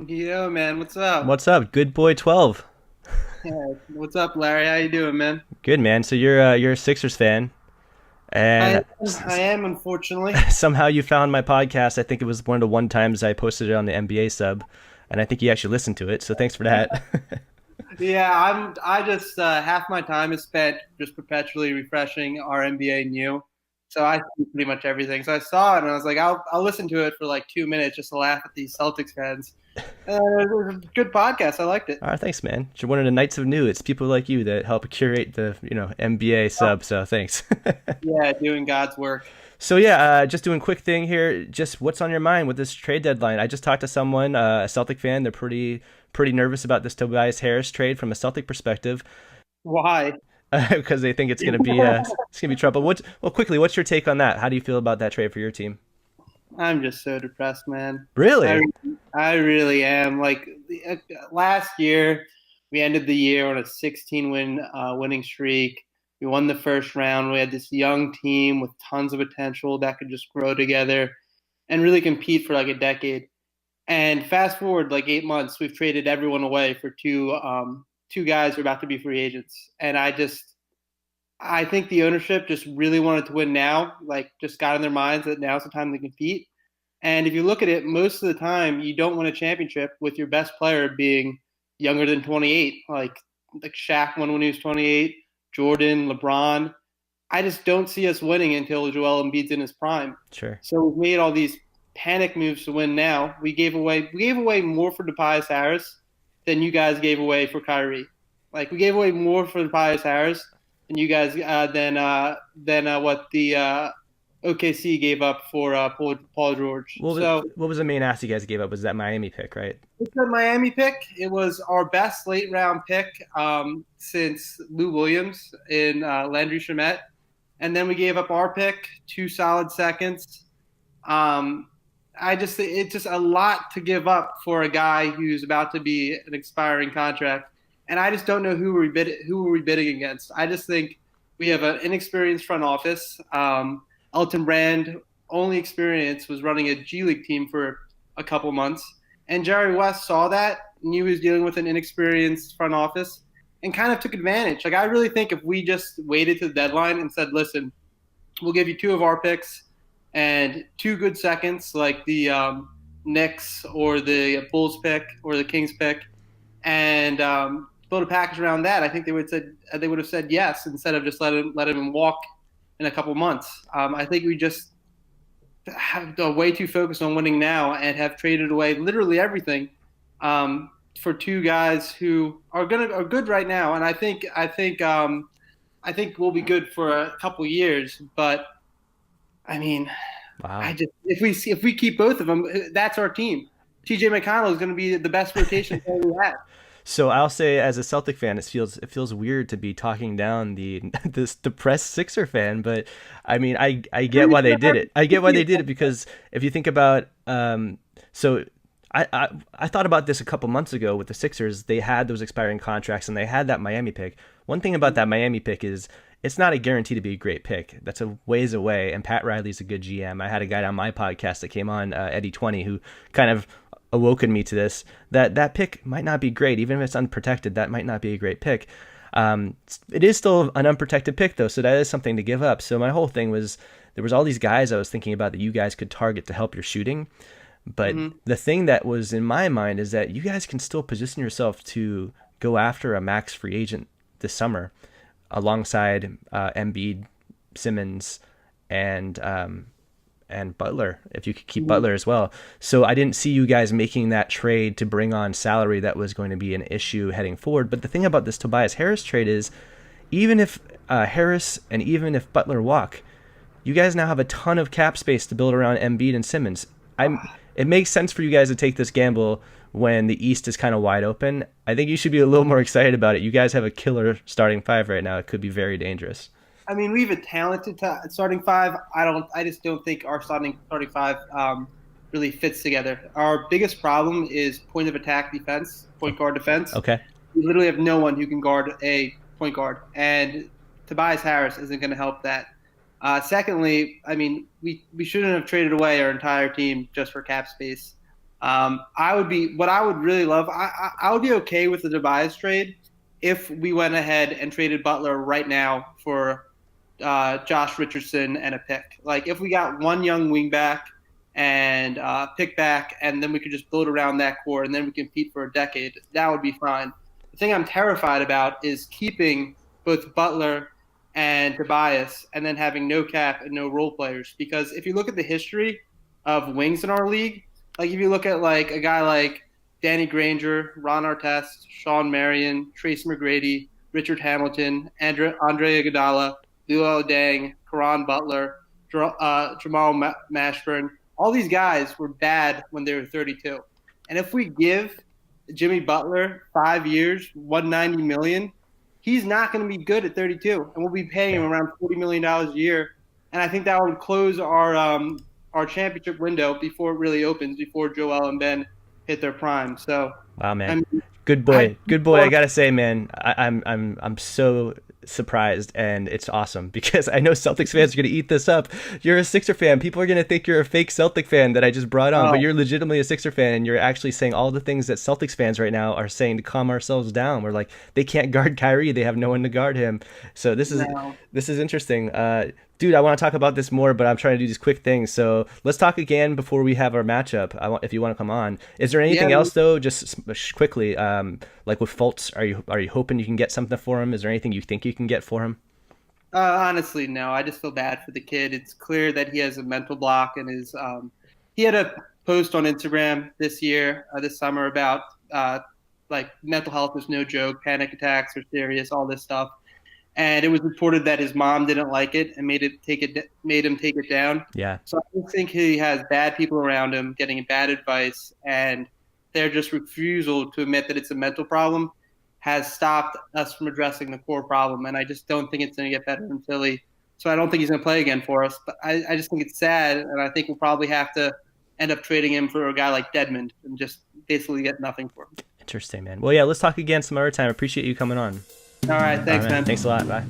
Yo, man, what's up? What's up, good boy 12? Yeah, what's up, Larry? How you doing, man? Good man. So you're a Sixers fan, I and I am, unfortunately. somehow you found my podcast. I think it was one of the one times I posted it on the NBA sub, and I think you actually listened to it. So thanks for that. Yeah, I just half my time is spent just perpetually refreshing our NBA new. So I see pretty much everything. So I saw it and I was like, I'll listen to it for like 2 minutes just to laugh at these Celtics fans. It was a good podcast. I liked it. All right, thanks, man. You're one of the Knights of New. It's people like you that help curate the NBA Oh, sub. So thanks. yeah, doing God's work. So yeah, just doing a quick thing here. Just what's on your mind with this trade deadline? I just talked to someone, a Celtic fan. They're pretty nervous about this Tobias Harris trade from a Celtic perspective Why? because they think it's gonna be trouble. Quickly, what's your take on that? How do you feel about that trade for your team? I'm just so depressed, man. I Really? I really am. Like last year, we ended the year on a 16 winning streak. We won the first round. We had this young team with tons of potential that could just grow together and really compete for like a decade. And fast forward like 8 months, we've traded everyone away for two guys who are about to be free agents. And I think the ownership just really wanted to win now, like just got in their minds that now's the time to compete. And if you look at it, most of the time you don't win a championship with your best player being younger than 28. Like Shaq won when he was 28, Jordan, LeBron. I just don't see us winning until Joel Embiid's in his prime. Sure. So we've made all these panic moves to win now. We gave away more for Tobias Harris than you guys gave away for Kyrie. Like we gave away more for Tobias Harris than you guys than what the OKC gave up for Paul George. So What was the main ask you guys gave up? Was that Miami pick, right? it's a Miami pick. It was our best late round pick since Lou Williams in Landry Shamet, and then we gave up our pick, two solid seconds. Um, I just it's just a lot to give up for a guy who's about to be an expiring contract, and I just don't know who are we bidding against. I just think we have an inexperienced front office. Elton Brand only experience was running a G League team for a couple months, and Jerry West saw that, knew he was dealing with an inexperienced front office, and kind of took advantage. Like I really think if we just waited to the deadline and said, "Listen, we'll give you two of our picks and two good seconds, like the Knicks or the Bulls pick or the Kings pick, and build a package around that." I think they would have said yes instead of just letting him walk in a couple months. I think we just have way too focused on winning now and have traded away literally everything for two guys who are good right now, and I think we'll be good for a couple years, but I mean, I Wow. just if we keep both of them, that's our team. TJ McConnell is going to be the best rotation player we have. So I'll say, as a Celtic fan, it feels weird to be talking down the this depressed Sixer fan, but I mean, I get why they did it. I get why they did it because if you think about, so I thought about this a couple months ago with the Sixers. They had those expiring contracts and they had that Miami pick. One thing about that Miami pick is it's not a guarantee to be a great pick. That's a ways away. And Pat Riley's a good GM. I had a guy on my podcast that came on, Eddie 20, who kind of awoken me to this, that pick might not be great. Even if it's unprotected, that might not be a great pick. It is still an unprotected pick though, so that is something to give up. So my whole thing was there was all these guys I was thinking about that you guys could target to help your shooting. But Mm-hmm. the thing that was in my mind is that you guys can still position yourself to go after a max free agent this summer alongside Embiid, Simmons, and Butler, if you could keep Mm-hmm. Butler as well. So I didn't see you guys making that trade to bring on salary that was going to be an issue heading forward. But the thing about this Tobias Harris trade is even if Harris and even if Butler walk, you guys now have a ton of cap space to build around Embiid and Simmons. It makes sense for you guys to take this gamble when the East is kind of wide open. I think you should be a little more excited about it. You guys have a killer starting five right now. It could be very dangerous. I mean, we have a talented starting five. I just don't think our starting five really fits together. Our biggest problem is point of attack defense, point guard defense. Okay. We literally have no one who can guard a point guard, and Tobias Harris isn't going to help that. Secondly, I mean, we shouldn't have traded away our entire team just for cap space. What I would really love. I would be okay with the Tobias trade if we went ahead and traded Butler right now for Josh Richardson and a pick. Like if we got one young wingback and pick back, and then we could just build around that core, and then we compete for a decade. That would be fine. The thing I'm terrified about is keeping both Butler and Tobias, and then having no cap and no role players. Because if you look at the history of wings in our league, like if you look at like a guy like Danny Granger, Ron Artest, Sean Marion, Trace McGrady, Richard Hamilton, Andre Iguodala, Luol Deng, Karan Butler, Jamal Mashburn, all these guys were bad when they were 32. And if we give Jimmy Butler 5 years, 190 million, he's not going to be good at 32, and we'll be paying him around $40 million a year. And I think that would close our championship window before it really opens, before Joel and Ben hit their prime. So, Wow, man. I mean, Good boy. Good boy. I gotta say, man, I'm so surprised, and it's awesome because I know Celtics fans are gonna eat this up. You're a Sixer fan. People are gonna think you're a fake Celtic fan that I just brought on, but you're legitimately a Sixer fan, and you're actually saying all the things that Celtics fans right now are saying to calm ourselves down. We're like, they can't guard Kyrie. They have no one to guard him. So this is interesting. Dude, I want to talk about this more, but I'm trying to do these quick things. So let's talk again before we have our matchup. If you want to come on. Is there anything else though? Just quickly, like with Fultz, are you hoping you can get something for him? Is there anything you think you can get for him? Honestly, no. I just feel bad for the kid. It's clear that he has a mental block, and he had a post on Instagram this summer about like mental health is no joke, panic attacks are serious, all this stuff. And it was reported that his mom didn't like it and made him take it down. Yeah. So I think he has bad people around him getting bad advice, and their just refusal to admit that it's a mental problem has stopped us from addressing the core problem. And I just don't think it's going to get better in Philly. So I don't think he's going to play again for us. But I just think it's sad, and I think we'll probably have to end up trading him for a guy like Dedmon and just basically get nothing for him. Interesting, man. Well, yeah, let's talk again some other time. Appreciate you coming on. All right. Thanks, man. Thanks a lot. Bye.